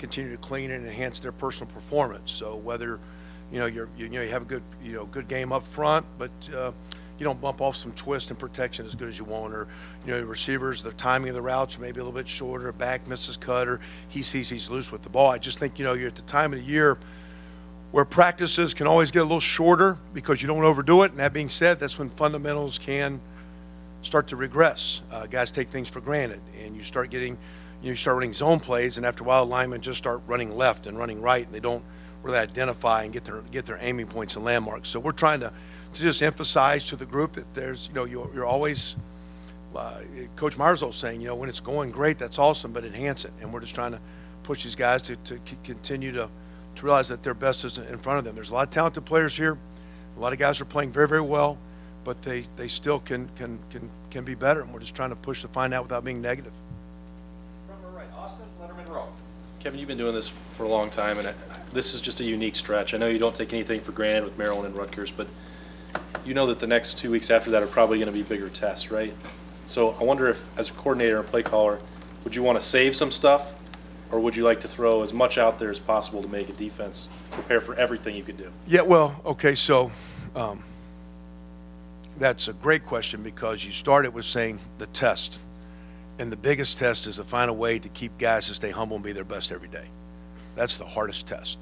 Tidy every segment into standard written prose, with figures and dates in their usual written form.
continue to clean and enhance their personal performance. So whether, you have a good game up front, but you don't bump off some twist and protection as good as you want, or receivers, the timing of the routes maybe a little bit shorter, back misses cut, or he sees he's loose with the ball. I just think you're at the time of the year where practices can always get a little shorter because you don't overdo it. And that being said, that's when fundamentals can start to regress. Guys take things for granted, and you start running zone plays, and after a while, linemen just start running left and running right, and they don't really identify and get their aiming points and landmarks. So we're trying to just emphasize to the group that there's, you're always, Coach Marzul's saying, when it's going great, that's awesome, but enhance it. And we're just trying to push these guys to continue to realize that their best is in front of them. There's a lot of talented players here. A lot of guys are playing very, very well, but they still can be better, and we're just trying to push to find out without being negative. From right, Austin, Letterman Row. Kevin, you've been doing this for a long time, and this is just a unique stretch. I know you don't take anything for granted with Maryland and Rutgers, but you know that the next 2 weeks after that are probably going to be bigger tests, right? So I wonder if, as a coordinator and play caller, would you want to save some stuff, or would you like to throw as much out there as possible to make a defense prepare for everything you could do? Yeah, well, okay, so that's a great question, because you started with saying the test. And the biggest test is to find a way to keep guys to stay humble and be their best every day. That's the hardest test.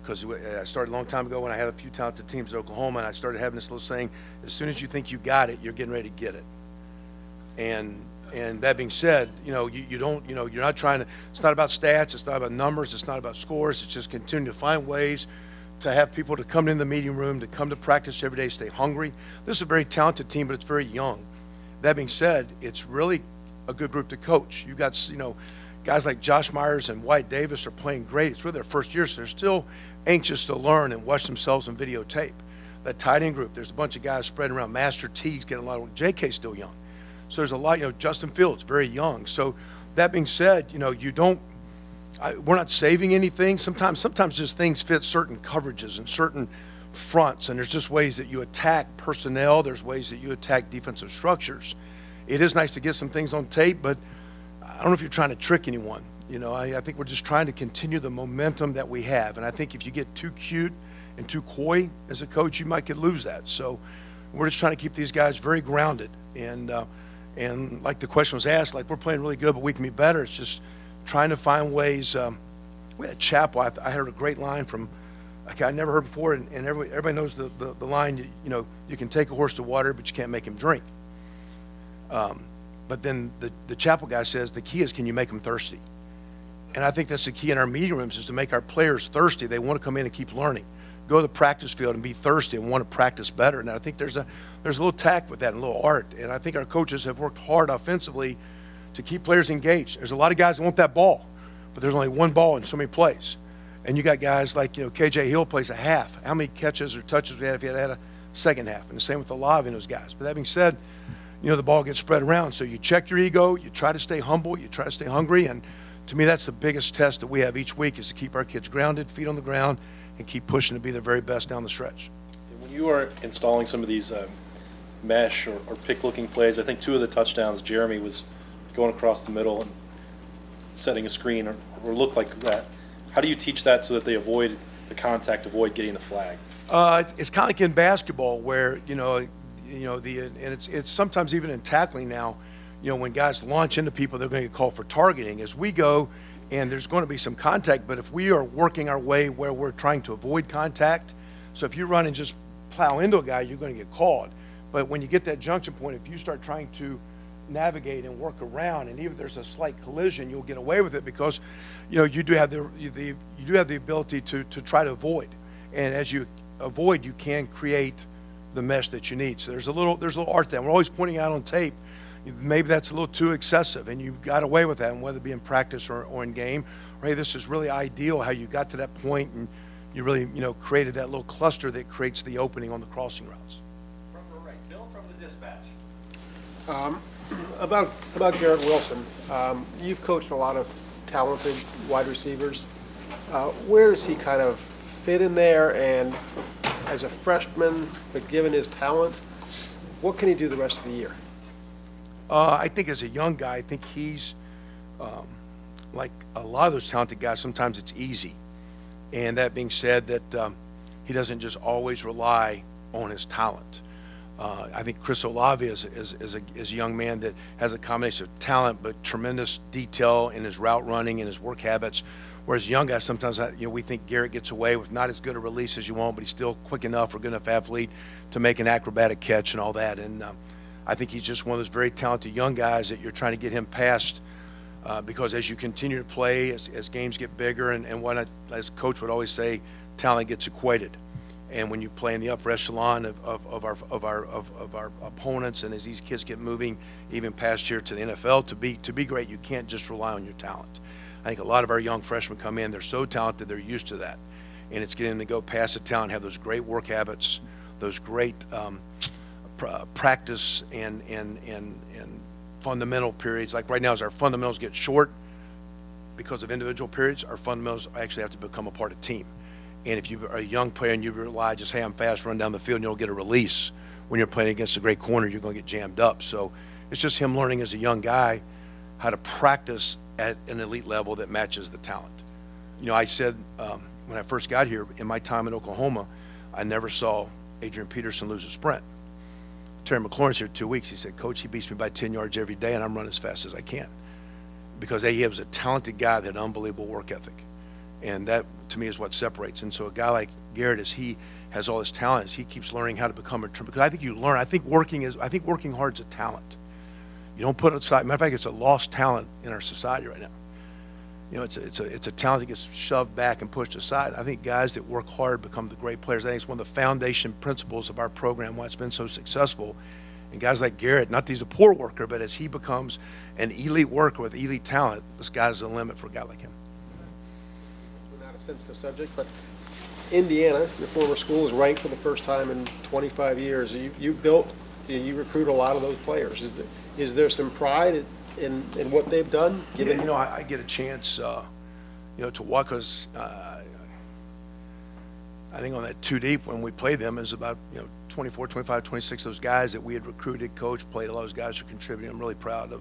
Because I started a long time ago when I had a few talented teams in Oklahoma, and I started having this little saying, as soon as you think you got it, you're getting ready to get it. And that being said, you don't, you're not trying to, it's not about stats, it's not about numbers, it's not about scores, it's just continue to find ways to have people to come in the meeting room, to come to practice every day, stay hungry. This is a very talented team, but it's very young. That being said, it's really a good group to coach. You got, guys like Josh Myers and White Davis are playing great. It's really their first year, so they're still anxious to learn and watch themselves on videotape. That tight end group, there's a bunch of guys spreading around. Master Teague's getting a lot of work. JK's still young. So there's a lot, Justin Fields, very young. So that being said, we're not saving anything. Sometimes just things fit certain coverages and certain fronts, and there's just ways that you attack personnel. There's ways that you attack defensive structures. It is nice to get some things on tape, but I don't know if you're trying to trick anyone. I think we're just trying to continue the momentum that we have. And I think if you get too cute and too coy as a coach, you might lose that. So we're just trying to keep these guys very grounded. And like the question was asked, like, we're playing really good, but we can be better. It's just trying to find ways. We had Chapel. I heard a great line from a guy I never heard before, and everybody knows the line, you can take a horse to water, but you can't make him drink. But then the Chapel guy says the key is, can you make them thirsty? And I think that's the key in our meeting rooms, is to make our players thirsty. They want to come in and keep learning. Go to the practice field and be thirsty and want to practice better. And I think there's a little tact with that and a little art. And I think our coaches have worked hard offensively to keep players engaged. There's a lot of guys that want that ball, but there's only one ball in so many plays. And you got guys like, KJ Hill plays a half. How many catches or touches we had if he had a second half? And the same with the Lavi and those guys. But that being said, the ball gets spread around. So you check your ego, you try to stay humble, you try to stay hungry. And to me, that's the biggest test that we have each week, is to keep our kids grounded, feet on the ground, and keep pushing to be their very best down the stretch. When you are installing some of these mesh or pick-looking plays, I think 2 of the touchdowns, Jeremy was going across the middle and setting a screen or looked like that. How do you teach that so that they avoid the contact, avoid getting the flag? It's kind of like in basketball, where and it's sometimes even in tackling now. When guys launch into people, they're going to get called for targeting. As we go, and there's going to be some contact, but if we are working our way where we're trying to avoid contact, so if you run and just plow into a guy, you're going to get called. But when you get that junction point, if you start trying to navigate and work around, and even if there's a slight collision, you'll get away with it, because you do have the ability to try to avoid. And as you avoid, you can create the mesh that you need. So there's a little art there. We're always pointing out on tape, maybe that's a little too excessive, and you got away with that, and whether it be in practice or in game. Or, hey, this is really ideal how you got to that point, and you really created that little cluster that creates the opening on the crossing routes. From the right, Bill from the Dispatch. About Garrett Wilson, you've coached a lot of talented wide receivers. Where does he kind of fit in there? And as a freshman, but given his talent, what can he do the rest of the year? I think as a young guy, I think he's like a lot of those talented guys, sometimes it's easy. And that being said, that he doesn't just always rely on his talent. I think Chris Olave is a young man that has a combination of talent but tremendous detail in his route running and his work habits. Whereas young guys, sometimes we think Garrett gets away with not as good a release as you want, but he's still quick enough or good enough athlete to make an acrobatic catch and all that. And I think he's just one of those very talented young guys that you're trying to get him past because as you continue to play, as games get bigger, and what as coach would always say, talent gets equated. And when you play in the upper echelon of our opponents, and as these kids get moving even past here to the NFL, to be great, you can't just rely on your talent. I think a lot of our young freshmen come in, they're so talented, they're used to that. And it's getting them to go past the talent, have those great work habits, those great practice and fundamental periods. Like right now, as our fundamentals get short because of individual periods, our fundamentals actually have to become a part of team. And if you are a young player and you rely just, hey, I'm fast, run down the field, and you'll get a release, when you're playing against a great corner, you're going to get jammed up. So it's just him learning as a young guy how to practice at an elite level that matches the talent. You know, I said when I first got here, in my time in Oklahoma, I never saw Adrian Peterson lose a sprint. Terry McLaurin's here 2 weeks. He said, Coach, he beats me by 10 yards every day, and I'm running as fast as I can. Because he was a talented guy that had unbelievable work ethic. And that, to me, is what separates. And so a guy like Garrett, as he has all his talents, he keeps learning how to become a because I think you learn. I think working hard is a talent. You don't put it aside. Matter of fact, it's a lost talent in our society right now. You know, it's a talent that gets shoved back and pushed aside. I think guys that work hard become the great players. I think it's one of the foundation principles of our program, why it's been so successful. And guys like Garrett, not that he's a poor worker, but as he becomes an elite worker with elite talent, the sky's the limit for a guy like him. Not a sensitive subject, but Indiana, your former school, is ranked for the first time in 25 years. You recruit a lot of those players. Is there some pride in what they've done? Yeah, you know, I get a chance, to watch us. I think on that two deep when we played them is about 24, 25, 26 of those guys that we had recruited, coached, played. A lot of those guys are contributing. I'm really proud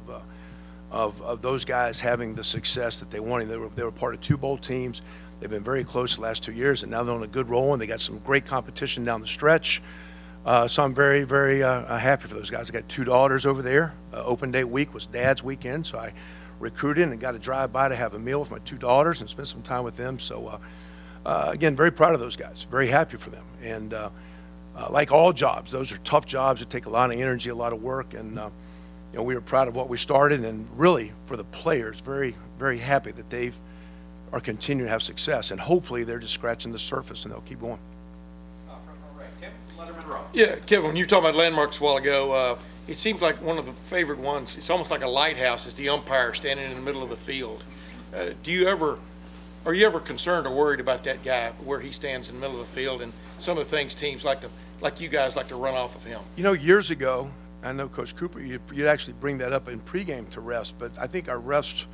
of those guys having the success that they wanted. They were part of two bowl teams. They've been very close the last 2 years, and now they're on a good roll, and they got some great competition down the stretch. So I'm very, very happy for those guys. I got two daughters over there. Open day week was Dad's weekend, so I recruited and got to drive by to have a meal with my two daughters and spend some time with them. So, again, very proud of those guys. Very happy for them. And like all jobs, those are tough jobs that take a lot of energy, a lot of work. And, we were proud of what we started, and really for the players, very, very happy that they are continuing to have success. And hopefully they're just scratching the surface and they'll keep going. Front row right, Tim Letterman Rowe. Yeah, Kevin, when you were talking about landmarks a while ago, it seems like one of the favorite ones, it's almost like a lighthouse, is the umpire standing in the middle of the field. Are you ever concerned or worried about that guy, where he stands in the middle of the field and some of the things teams like you guys like to run off of him? Years ago, I know Coach Cooper, you'd actually bring that up in pregame to refs, but I think our refs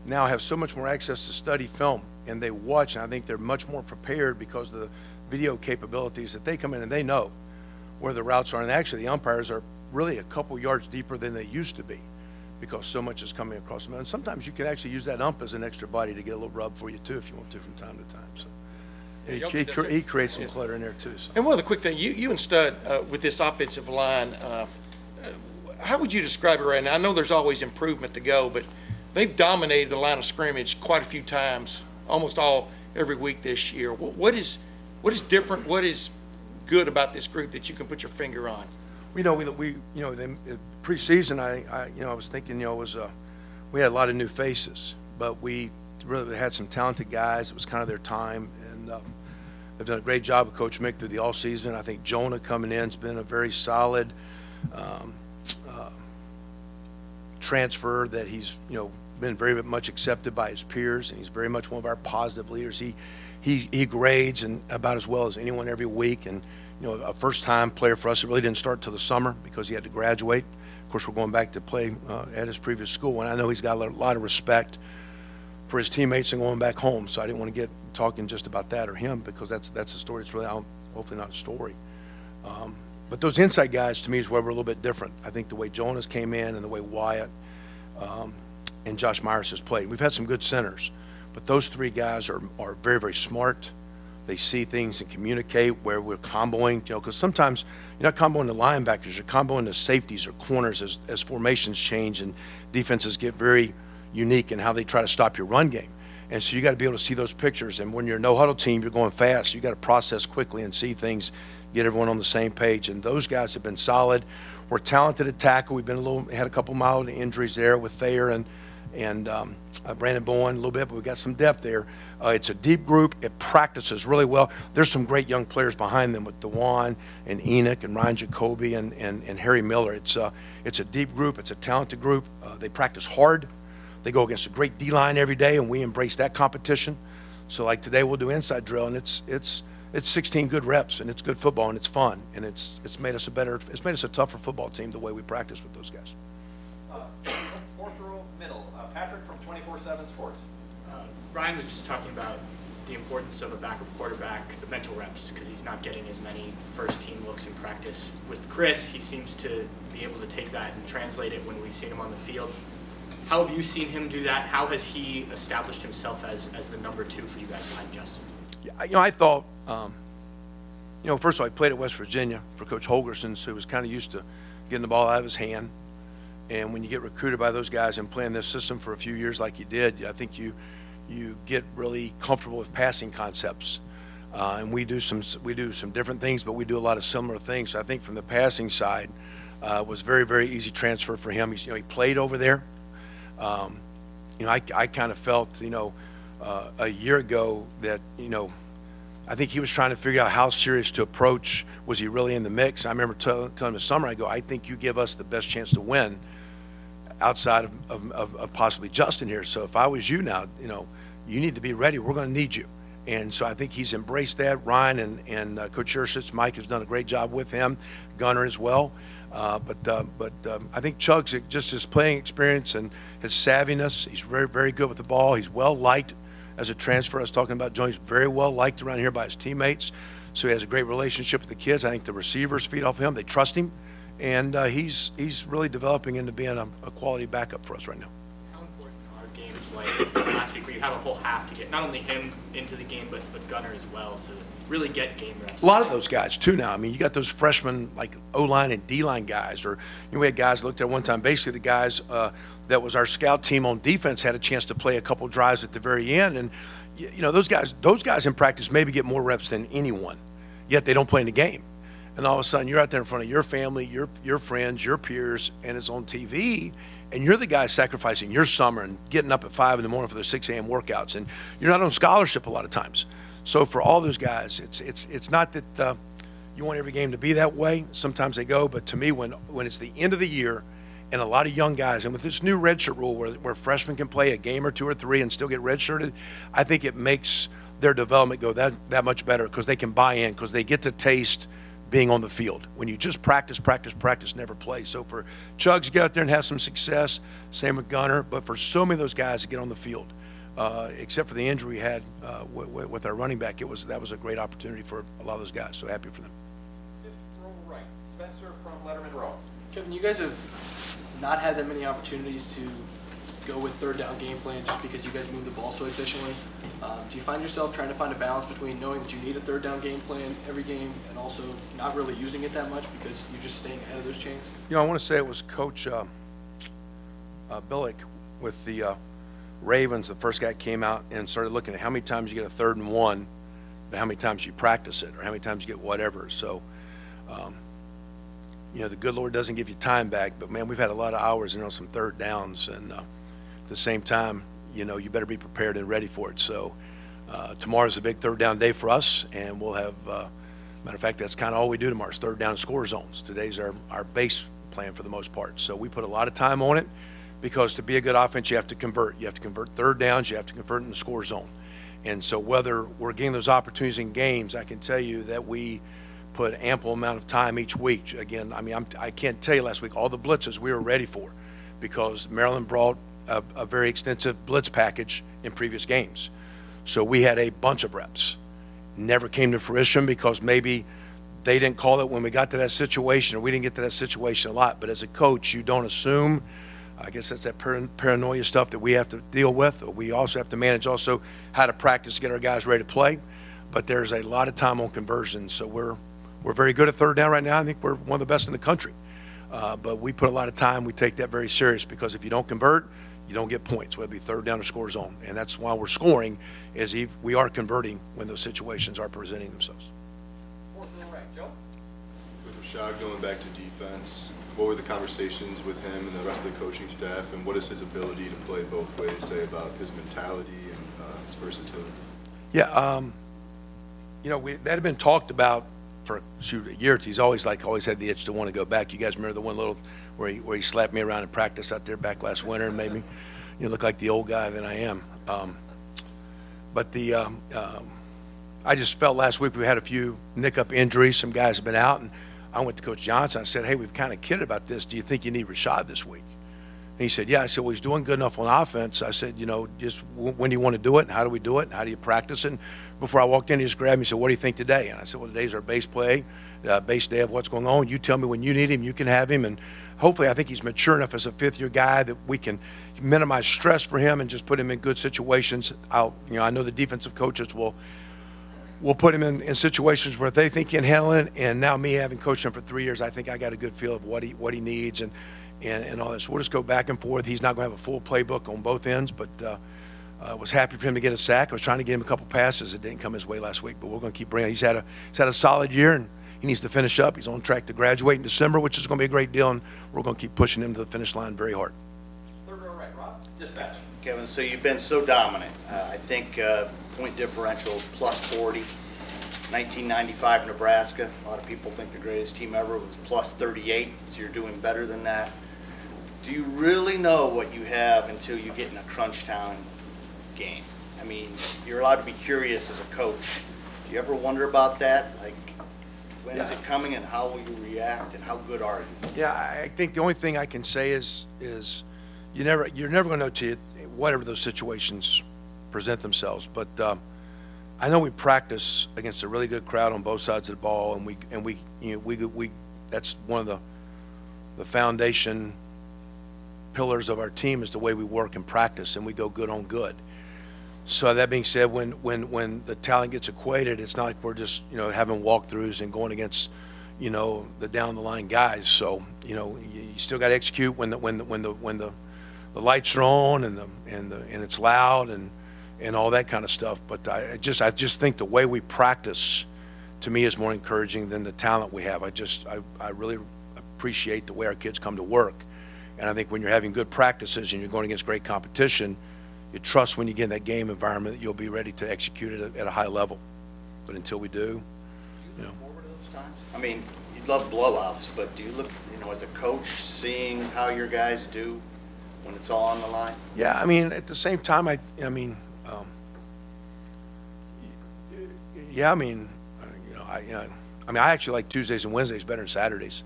now have so much more access to study film, and they watch, and I think they're much more prepared because of the video capabilities that they come in and they know where the routes are. And actually, the umpires are really a couple yards deeper than they used to be because so much is coming across them. And sometimes you can actually use that ump as an extra body to get a little rub for you, too, if you want to from time to time. So he creates some clutter in there, too. So. And one of the quick things, you and Stud, with this offensive line, how would you describe it right now? I know there's always improvement to go, but they've dominated the line of scrimmage quite a few times, almost every week this year. What is different? What is good about this group that you can put your finger on? We preseason, I was thinking, we had a lot of new faces, but we really had some talented guys. It was kind of their time, and they've done a great job with Coach Mick through the all season. I think Jonah coming in has been a very solid transfer that he's been very much accepted by his peers, and he's very much one of our positive leaders. He grades and about as well as anyone every week, and a first-time player for us. It really didn't start till the summer because he had to graduate. Of course, we're going back to play at his previous school, and I know he's got a lot of respect for his teammates and going back home. So I didn't want to get talking just about that or him, because that's a story. It's really hopefully not a story. But those inside guys, to me, is where we're a little bit different. I think the way Jonas came in and the way Wyatt and Josh Myers has played. We've had some good centers, but those three guys are very, very smart. They see things and communicate where we're comboing, because sometimes you're not comboing the linebackers, you're comboing the safeties or corners as formations change and defenses get very unique in how they try to stop your run game. And so you got to be able to see those pictures. And when you're a no-huddle team, you're going fast. You got to process quickly and see things, get everyone on the same page. And those guys have been solid. We're talented at tackle. We've been had a couple mild injuries there with Thayer and Brandon Bowen a little bit, but we've got some depth there. It's a deep group. It practices really well. There's some great young players behind them with DeJuan and Enoch and Ryan Jacoby and Harry Miller. It's a deep group. It's a talented group. They practice hard. They go against a great D-line every day, and we embrace that competition. So like today we'll do inside drill, and it's 16 good reps, and it's good football, and it's fun, and it's made us a tougher football team the way we practice with those guys. Fourth row middle, Patrick from 24/7 Sports. Ryan was just talking about the importance of a backup quarterback, the mental reps, because he's not getting as many first-team looks in practice. With Chris, he seems to be able to take that and translate it when we've seen him on the field. How have you seen him do that? How has he established himself as the number two for you guys behind Justin? Yeah, I thought, first of all, I played at West Virginia for Coach Holgerson, so he was kind of used to getting the ball out of his hand. And when you get recruited by those guys and playing this system for a few years like you did, I think you get really comfortable with passing concepts. And we do some different things, but we do a lot of similar things. So I think from the passing side, was very, very easy transfer for him. He played over there. I kind of felt, a year ago that, I think he was trying to figure out how serious to approach. Was he really in the mix? I remember telling him this summer, I go, I think you give us the best chance to win outside of possibly Justin here. So if I was you now, you need to be ready. We're going to need you. And so I think he's embraced that. Ryan and Coach Urshitz, Mike has done a great job with him, Gunner as well. But I think Chug's just his playing experience and his savviness. He's very, very good with the ball. He's well liked as a transfer. I was talking about Jones, very well liked around here by his teammates. So he has a great relationship with the kids. I think the receivers feed off him. They trust him. And he's really developing into being a quality backup for us right now. How important are games like last week where you have a whole half to get not only him into the game, but Gunner as well to really get game reps? A lot of those guys, too, now. I mean, you got those freshmen, like O-line and D-line guys. Or we had guys looked at one time, basically the guys that was our scout team on defense had a chance to play a couple drives at the very end. And, those guys in practice maybe get more reps than anyone, yet they don't play in the game. And all of a sudden, you're out there in front of your family, your friends, your peers, and it's on TV, and you're the guy sacrificing your summer and getting up at 5 in the morning for those 6 a.m. workouts, and you're not on scholarship a lot of times. So for all those guys, it's not that you want every game to be that way. Sometimes they go, but to me, when it's the end of the year and a lot of young guys, and with this new redshirt rule where freshmen can play a game or 2 or 3 and still get redshirted, I think it makes their development go that much better because they can buy in, because they get to taste being on the field. When you just practice, never play. So for Chugs to get out there and have some success, same with Gunner, but for so many of those guys to get on the field, except for the injury we had with our running back, that was a great opportunity for a lot of those guys. So happy for them. Fifth row right, Spencer from Letterman Row. Kevin, you guys have not had that many opportunities to go with third down game plan just because you guys move the ball so efficiently. Do you find yourself trying to find a balance between knowing that you need a third down game plan every game and also not really using it that much because you're just staying ahead of those chains? I want to say it was Coach Billick with the Ravens, the first guy came out and started looking at how many times you get a 3rd and 1, but how many times you practice it or how many times you get whatever. So, the good Lord doesn't give you time back, but man, we've had a lot of hours and some third downs, and at the same time, you better be prepared and ready for it. So tomorrow's a big third down day for us, and we'll have, matter of fact, that's kind of all we do tomorrow is third down and score zones. Today's our base plan for the most part. So we put a lot of time on it because to be a good offense, you have to convert. You have to convert third downs. You have to convert in the score zone. And so whether we're getting those opportunities in games, I can tell you that we put ample amount of time each week. Again, I can't tell you last week all the blitzes we were ready for because Maryland brought a very extensive blitz package in previous games. So we had a bunch of reps. Never came to fruition because maybe they didn't call it when we got to that situation or we didn't get to that situation a lot. But as a coach, you don't assume. I guess that's that paranoia stuff that we have to deal with. We also have to manage also how to practice to get our guys ready to play. But there's a lot of time on conversions, so we're very good at third down right now. I think we're one of the best in the country. But we put a lot of time. We take that very serious because if you don't convert, you don't get points, whether it be third down or score zone. And that's why we're scoring, is if we are converting when those situations are presenting themselves. Fourth row right, Joe? With Rashod going back to defense, what were the conversations with him and the rest of the coaching staff, and what is his ability to play both ways, say about his mentality and his versatility? Yeah, that had been talked about for a year. He's always had the itch to want to go back. You guys remember the one little where he slapped me around in practice out there back last winter and made me look like the old guy that I am. I just felt last week we had a few nick-up injuries. Some guys have been out, and I went to Coach Johnson. I said, hey, we've kind of kidded about this. Do you think you need Rashod this week? And he said, yeah. I said, well, he's doing good enough on offense. I said, just when do you want to do it, and how do we do it, and how do you practice? And before I walked in, he just grabbed me and said, what do you think today? And I said, well, today's our base play, base day of what's going on. You tell me when you need him, you can have him. And hopefully I think he's mature enough as a fifth-year guy that we can minimize stress for him and just put him in good situations. I know the defensive coaches will put him in situations where they think he can handle it. And now me having coached him for 3 years, I think I got a good feel of what he needs and all this. We'll just go back and forth. He's not going to have a full playbook on both ends, but I was happy for him to get a sack. I was trying to get him a couple passes that didn't come his way last week, but we're going to keep bringing. He's had a solid year, and he needs to finish up. He's on track to graduate in December, which is going to be a great deal, and we're going to keep pushing him to the finish line very hard. Third row right, Rob? Dispatch. Kevin, so you've been so dominant. I think point differential plus 40. 1995 Nebraska, a lot of people think the greatest team ever was plus 38, so you're doing better than that. Do you really know what you have until you get in a crunch time game? I mean, you're allowed to be curious as a coach. Do you ever wonder about that? Like, when is it coming and how will you react and how good are you? Yeah, I think the only thing I can say is you're never going to know till whatever those situations present themselves. But I know we practice against a really good crowd on both sides of the ball, and we that's one of the foundation pillars of our team is the way we work and practice, and we go good on good. So that being said, when the talent gets equated, it's not like we're just having walkthroughs and going against the down the line guys. So you still got to execute when the lights are on and it's loud and all that kind of stuff. But I just think the way we practice, to me, is more encouraging than the talent we have. I really appreciate the way our kids come to work. And I think when you're having good practices and you're going against great competition, you trust when you get in that game environment that you'll be ready to execute it at a high level. But until we do, Do you look forward to those times? I mean, you love blowouts, but do you look, as a coach, seeing how your guys do when it's all on the line? yeah, I mean, at the same time, I actually like Tuesdays and Wednesdays better than Saturdays.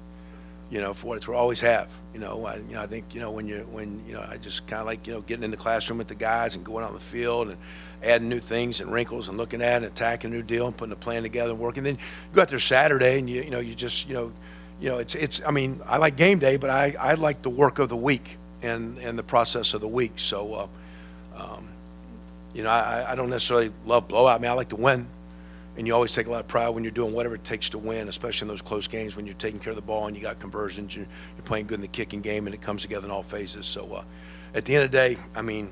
For what it's, we always have. I think I just kind of like getting in the classroom with the guys and going out on the field and adding new things and wrinkles and looking at and attacking a new deal and putting a plan together and working. Then you go out there Saturday and it's. I mean, I like game day, but I like the work of the week and the process of the week. So, I don't necessarily love blowout. I mean, I like to win. And you always take a lot of pride when you're doing whatever it takes to win, especially in those close games when you're taking care of the ball and you got conversions, you're playing good in the kicking game, and it comes together in all phases. So at the end of the day, I mean,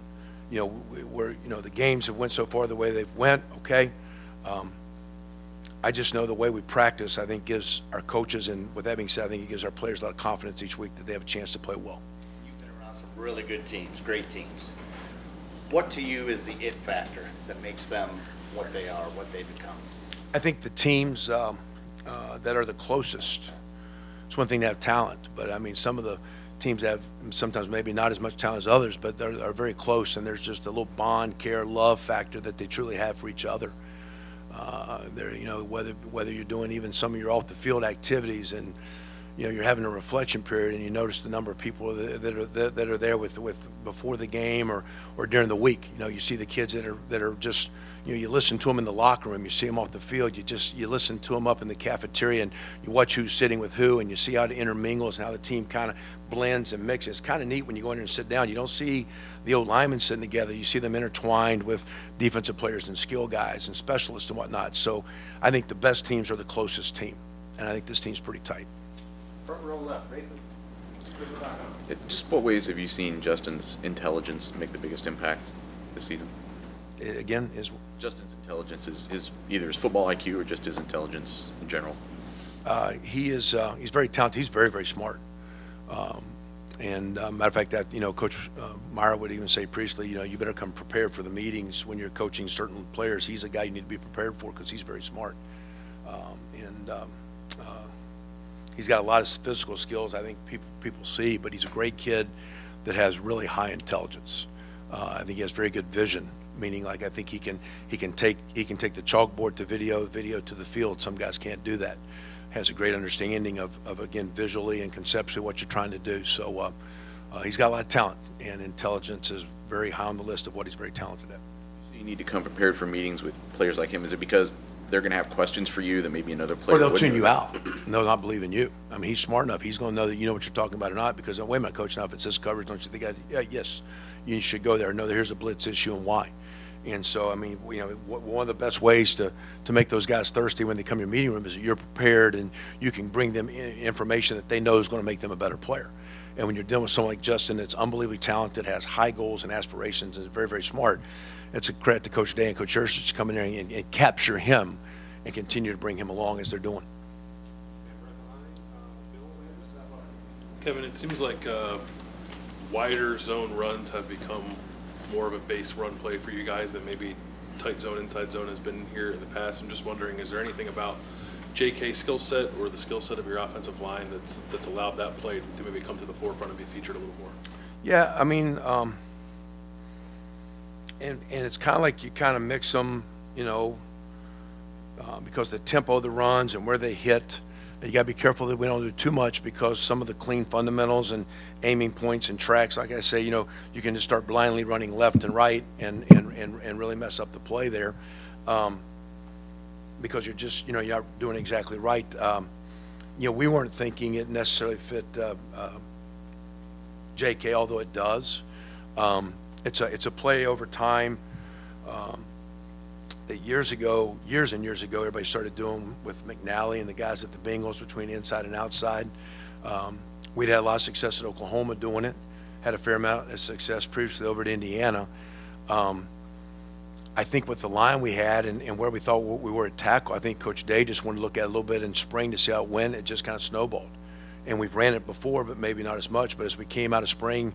we're the games have went so far the way they've went. Okay, I just know the way we practice, I think, gives our coaches, and with that being said, I think it gives our players a lot of confidence each week that they have a chance to play well. You've been around some really good teams, great teams. What to you is the it factor that makes them what they are, what they become? I think the teams that are the closest, it's one thing to have talent, but I mean, some of the teams have sometimes maybe not as much talent as others, but are very close, and there's just a little bond, care, love factor that they truly have for each other. Whether you're doing even some of your off the field activities, and you're having a reflection period and you notice the number of people that are there with before the game or during the week. You see the kids that are just, you listen to them in the locker room, you see them off the field, you listen to them up in the cafeteria, and you watch who's sitting with who, and you see how it intermingles and how the team kind of blends and mixes. It's kind of neat when you go in there and sit down. You don't see the old linemen sitting together. You see them intertwined with defensive players and skill guys and specialists and whatnot. So I think the best teams are the closest team, and I think this team's pretty tight. Front row left, Nathan. Just what ways have you seen Justin's intelligence make the biggest impact this season? Again, is Justin's intelligence is either his football IQ or just his intelligence in general. he's very talented. He's very, very smart. Matter of fact, that, Coach Meyer would even say previously, you better come prepared for the meetings when you're coaching certain players. He's a guy you need to be prepared for because he's very smart. He's got a lot of physical skills I think people see, but he's a great kid that has really high intelligence. I think he has very good vision, meaning like I think he can take the chalkboard to video to the field. Some guys can't do that. Has a great understanding of again, visually and conceptually what you're trying to do. So he's got a lot of talent, and intelligence is very high on the list of what he's very talented at. So you need to come prepared for meetings with players like him. Is it because they're going to have questions for you that maybe another player Or they'll wouldn't? tune you out. And they'll not believe in you. I mean, he's smart enough. He's going to know that you know what you're talking about or not because, wait a minute, Coach, now if it's this coverage, don't you think yes, you should go there. No, here's a blitz issue and why. And so, I mean, one of the best ways to make those guys thirsty when they come to your meeting room is that you're prepared and you can bring them information that they know is going to make them a better player. And when you're dealing with someone like Justin that's unbelievably talented, has high goals and aspirations, and is very, very smart, it's a credit to Coach Day and Coach Ursuch to come in there and capture him and continue to bring him along as they're doing. Kevin, it seems like wider zone runs have become more of a base run play for you guys than maybe tight zone, inside zone has been here in the past. I'm just wondering, is there anything about JK's skill set or the skill set of your offensive line that's allowed that play to maybe come to the forefront and be featured a little more? Yeah, I mean, and it's kind of like you kind of mix them, because the tempo of the runs and where they hit. You got to be careful that we don't do too much because some of the clean fundamentals and aiming points and tracks, like I say, you can just start blindly running left and right and really mess up the play there because you're just, you're not doing exactly right. We weren't thinking it necessarily fit JK, although it does. It's a play over time. That years and years ago, everybody started doing with McNally and the guys at the Bengals between inside and outside. We'd had a lot of success at Oklahoma doing it, had a fair amount of success previously over at Indiana. I think with the line we had and where we thought we were at tackle, I think Coach Day just wanted to look at it a little bit in spring to see how it went. It just kind of snowballed. And we've ran it before, but maybe not as much. But as we came out of spring,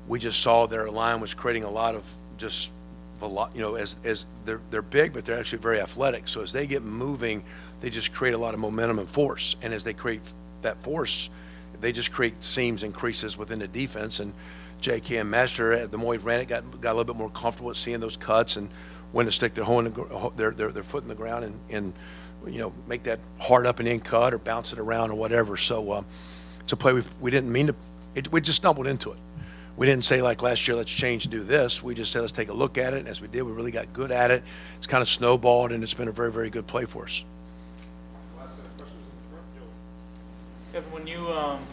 we just saw their line was creating a lot of just as they're big, but they're actually very athletic. So as they get moving, they just create a lot of momentum and force. And as they create that force, they just create seams and creases within the defense. And JK and Master, the more he ran it, got a little bit more comfortable at seeing those cuts and when to stick their foot in the ground and make that hard up and in cut or bounce it around or whatever. So it's a play we didn't mean to. We just stumbled into it. We didn't say like last year, let's change and do this. We just said, let's take a look at it. And as we did, we really got good at it. It's kind of snowballed, and it's been a very, very good play for us. Last set of questions in the front, Joe. Kevin,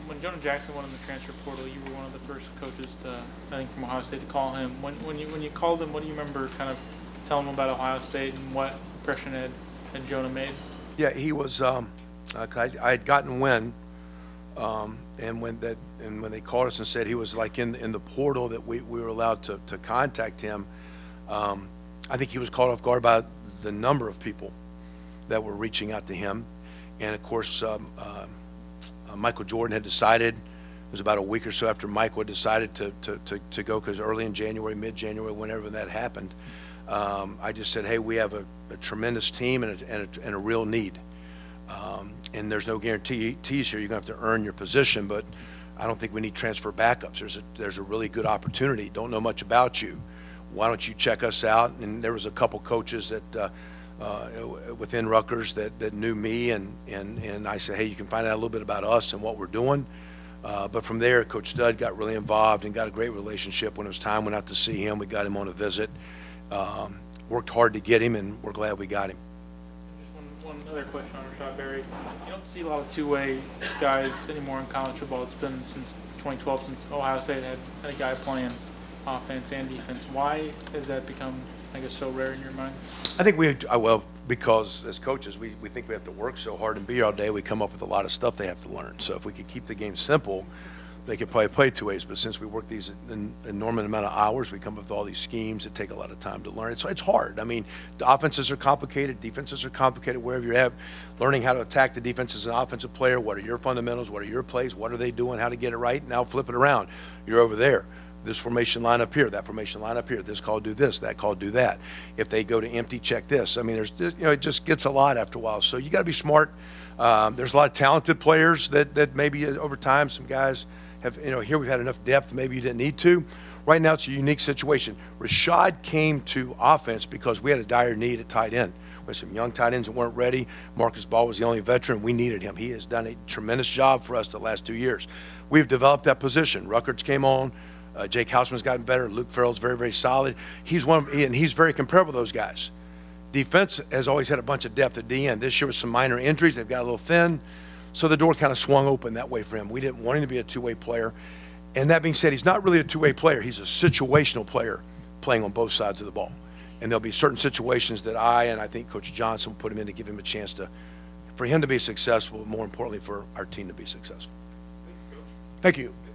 when Jonah Jackson went in the transfer portal, you were one of the first coaches to, I think, from Ohio State to call him. When you called him, what do you remember kind of telling him about Ohio State and what impression had Jonah made? Yeah, he was. I had gotten wind. And when they called us and said he was like in the portal that we were allowed to contact him, I think he was caught off guard by the number of people that were reaching out to him. And of course, Michael Jordan had decided, it was about a week or so after Michael had decided to go, because early in January, mid-January, whenever that happened, I just said, hey, we have a tremendous team and a real need. And there's no guarantees here. You're going to have to earn your position, but I don't think we need transfer backups. There's a really good opportunity. Don't know much about you. Why don't you check us out? And there was a couple coaches that within Rutgers that knew me, and I said, hey, you can find out a little bit about us and what we're doing. But from there, Coach Stud got really involved and got a great relationship. When it was time, went out to see him. We got him on a visit. Worked hard to get him, and we're glad we got him. Just one other question on Rashod Berry. You don't see a lot of two-way guys anymore in college football. It's been since 2012 since Ohio State had a guy playing offense and defense. Why has that become, I guess, so rare in your mind? I think because as coaches, we think we have to work so hard and be here all day, we come up with a lot of stuff they have to learn. So if we could keep the game simple, they could probably play two ways. But since we work these enormous amount of hours, we come up with all these schemes that take a lot of time to learn. So it's hard. I mean, the offenses are complicated, defenses are complicated, wherever you're at. Learning how to attack the defense as an offensive player, what are your fundamentals, what are your plays, what are they doing, how to get it right. Now flip it around. You're over there. This formation line up here, that formation line up here, this call do this, that call do that. If they go to empty, check this. I mean, it just gets a lot after a while. So you got to be smart. There's a lot of talented players that maybe over time some guys have, here we've had enough depth, maybe you didn't need to. Right now it's a unique situation. Rashod came to offense because we had a dire need at tight end. We had some young tight ends that weren't ready. Marcus Ball was the only veteran. We needed him. He has done a tremendous job for us the last 2 years. We've developed that position. Rutgers came on. Jake Hausman's gotten better. Luke Farrell's very, very solid. He's very comparable to those guys. Defense has always had a bunch of depth at the end. This year with some minor injuries, they've got a little thin. So the door kind of swung open that way for him. We didn't want him to be a two-way player. And that being said, he's not really a two-way player. He's a situational player playing on both sides of the ball. And there'll be certain situations that I think Coach Johnson will put him in to give him a chance for him to be successful, but more importantly for our team to be successful. Thank you.